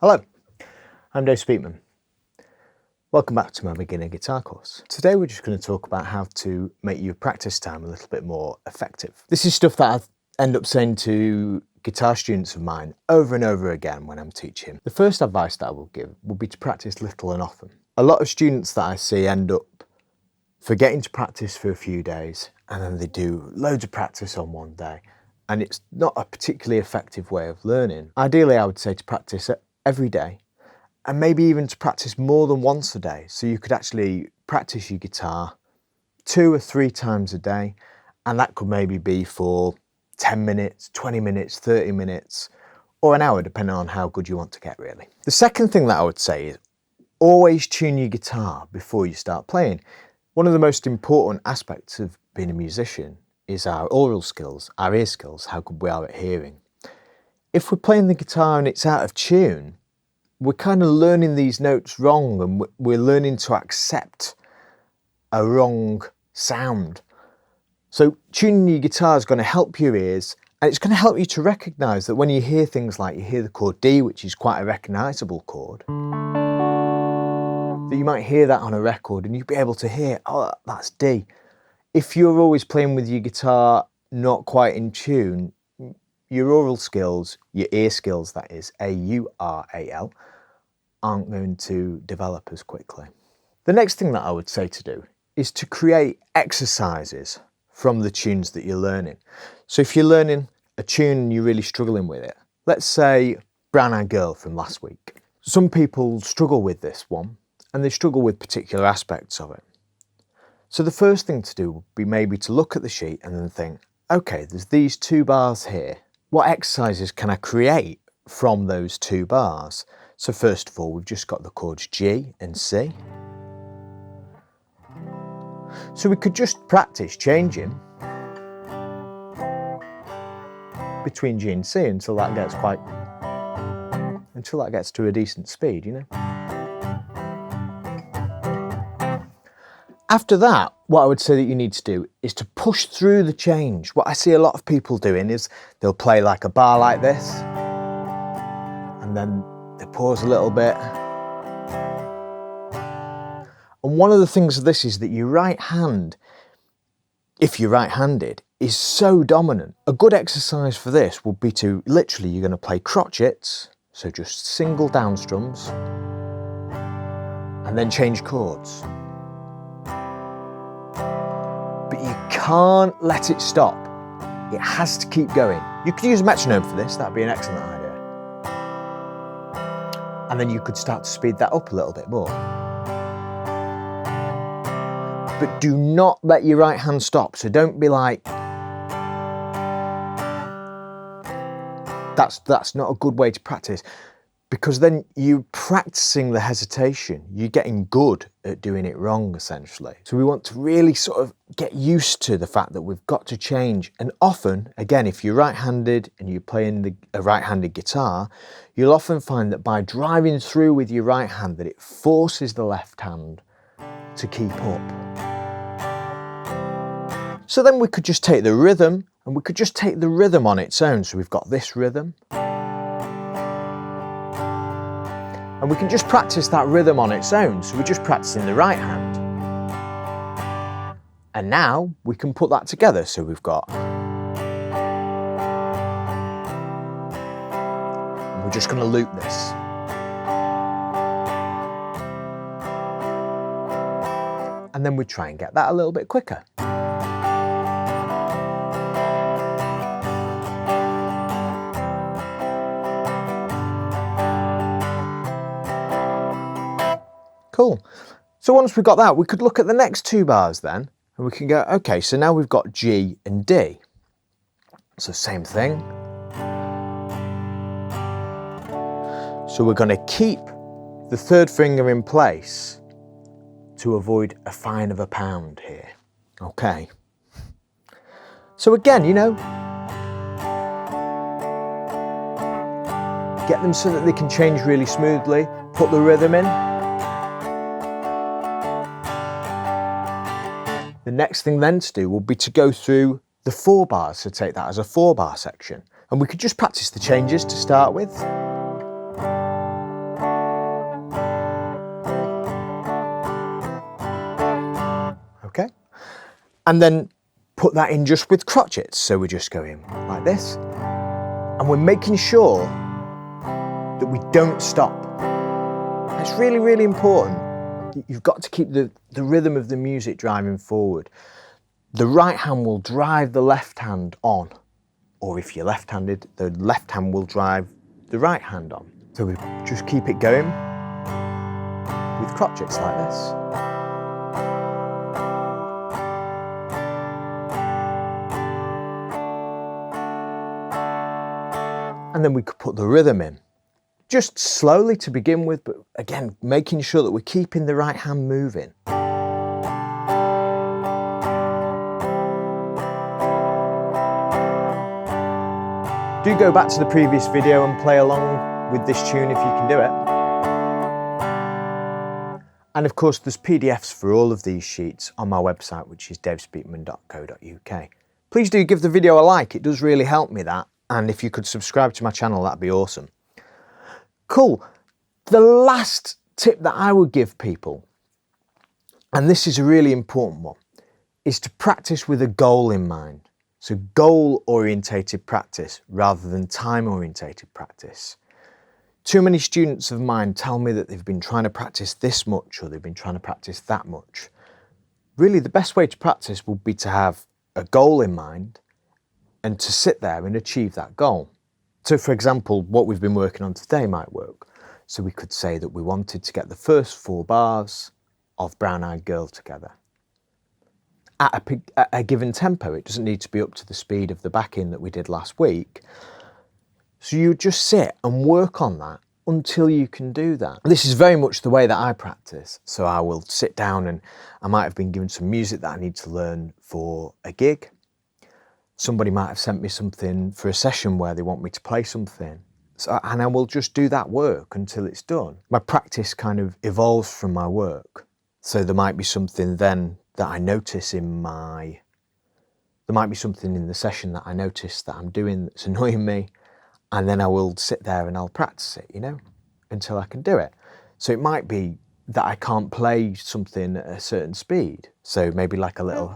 Hello, I'm Dave Speakman. Welcome back to my beginner guitar course. Today we're just going to talk about how to make your practice time a little bit more effective. This is stuff that I end up saying to guitar students of mine over and over again when I'm teaching. The first advice that I will give would be to practice little and often. A lot of students that I see end up forgetting to practice for a few days, and then they do loads of practice on one day, and it's not a particularly effective way of learning. Ideally, I would say to practice every day, and maybe even to practice more than once a day. So you could actually practice your guitar 2 or 3 times a day, and that could maybe be for 10 minutes, 20 minutes, 30 minutes, or an hour, depending on how good you want to get, really. The second thing that I would say is always tune your guitar before you start playing. One of the most important aspects of being a musician is our oral skills, our ear skills, how good we are at hearing. If we're playing the guitar and it's out of tune, we're kind of learning these notes wrong, and we're learning to accept a wrong sound. So tuning your guitar is going to help your ears, and it's going to help you to recognise that when you hear things like you hear the chord D, which is quite a recognisable chord, that you might hear that on a record and you'll be able to hear, oh, that's D. If you're always playing with your guitar not quite in tune, your oral skills, your ear skills, that is, A-U-R-A-L, aren't going to develop as quickly. The next thing that I would say to do is to create exercises from the tunes that you're learning. So if you're learning a tune and you're really struggling with it, let's say Brown Eyed Girl from last week. Some people struggle with this one, and they struggle with particular aspects of it. So the first thing to do would be maybe to look at the sheet and then think, okay, there's these 2 bars here. What exercises can I create from those 2 bars? So first of all, we've just got the chords G and C. So we could just practice changing between G and C until that gets to a decent speed, you know. After that, what I would say that you need to do is to push through the change. What I see a lot of people doing is they'll play like a bar like this, and then they pause a little bit. And one of the things of this is that your right hand, if you're right-handed, is so dominant. A good exercise for this would be to literally, you're going to play crotchets, so just single down strums, and then change chords. But you can't let it stop. It has to keep going. You could use a metronome for this, that'd be an excellent idea. And then you could start to speed that up a little bit more. But do not let your right hand stop. So don't be like, that's not a good way to practice, because then you're practicing the hesitation. You're getting good at doing it wrong, essentially. So we want to really sort of get used to the fact that we've got to change. And often, again, if you're right-handed and you're playing a right-handed guitar, you'll often find that by driving through with your right hand, that it forces the left hand to keep up. So then we could just take the rhythm, and we could just take the rhythm on its own. So we've got this rhythm. And we can just practice that rhythm on its own. So we're just practicing the right hand. And now we can put that together. So we've got... We're just going to loop this. And then we try and get that a little bit quicker. Cool. So once we've got that, we could look at the next two bars then, and we can go, okay, so now we've got G and D. So same thing. So we're going to keep the third finger in place to avoid a fine of £1 here. Okay. So again, you know, get them so that they can change really smoothly, put the rhythm in. The next thing then to do will be to go through the 4 bars, so take that as a 4-bar section. And we could just practice the changes to start with. Okay. And then put that in just with crotchets. So we're just going like this. And we're making sure that we don't stop. It's really, really important. You've got to keep the rhythm of the music driving forward. The right hand will drive the left hand on. Or if you're left-handed, the left hand will drive the right hand on. So we just keep it going with crotchets like this. And then we could put the rhythm in. Just slowly to begin with, but again, making sure that we're keeping the right hand moving. Do go back to the previous video and play along with this tune if you can do it. And of course, there's PDFs for all of these sheets on my website, which is davespeakman.co.uk. Please do give the video a like, it does really help me that. And if you could subscribe to my channel, that'd be awesome. Cool. The last tip that I would give people, and this is a really important one, is to practice with a goal in mind. So goal-orientated practice rather than time-orientated practice. Too many students of mine tell me that they've been trying to practice this much or they've been trying to practice that much. Really, the best way to practice would be to have a goal in mind and to sit there and achieve that goal. So for example, what we've been working on today might work. So we could say that we wanted to get the first 4 bars of Brown Eyed Girl together. At a given tempo, it doesn't need to be up to the speed of the backing that we did last week. So you just sit and work on that until you can do that. This is very much the way that I practice. So I will sit down and I might have been given some music that I need to learn for a gig. Somebody might have sent me something for a session where they want me to play something. And I will just do that work until it's done. My practice kind of evolves from my work. So there might be something then that I notice there might be something in the session that I notice that I'm doing that's annoying me. And then I will sit there and I'll practice it, you know, until I can do it. So it might be that I can't play something at a certain speed. So maybe like a little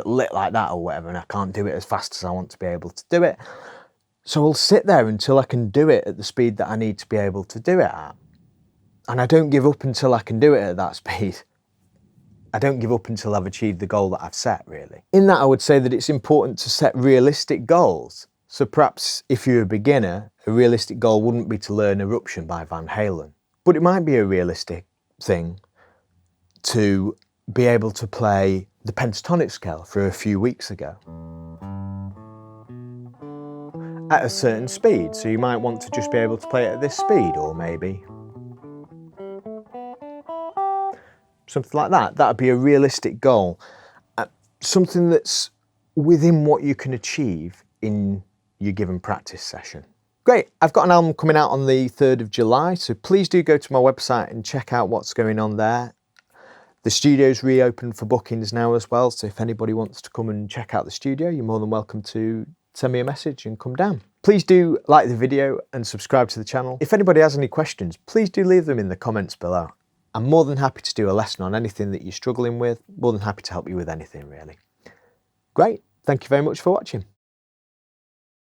lick like that or whatever, and I can't do it as fast as I want to be able to do it. So I'll sit there until I can do it at the speed that I need to be able to do it at. And I don't give up until I can do it at that speed. I don't give up until I've achieved the goal that I've set, really. In that, I would say that it's important to set realistic goals. So perhaps if you're a beginner, a realistic goal wouldn't be to learn Eruption by Van Halen. But it might be a realistic thing to be able to play the pentatonic scale for a few weeks ago at a certain speed. So you might want to just be able to play it at this speed, or maybe something like that. That would be a realistic goal. Something that's within what you can achieve in your given practice session. Great, I've got an album coming out on the 3rd of July, so please do go to my website and check out what's going on there. The studio's reopened for bookings now as well, so if anybody wants to come and check out the studio, you're more than welcome to send me a message and come down. Please do like the video and subscribe to the channel. If anybody has any questions, please do leave them in the comments below. I'm more than happy to do a lesson on anything that you're struggling with, more than happy to help you with anything really. Great, thank you very much for watching.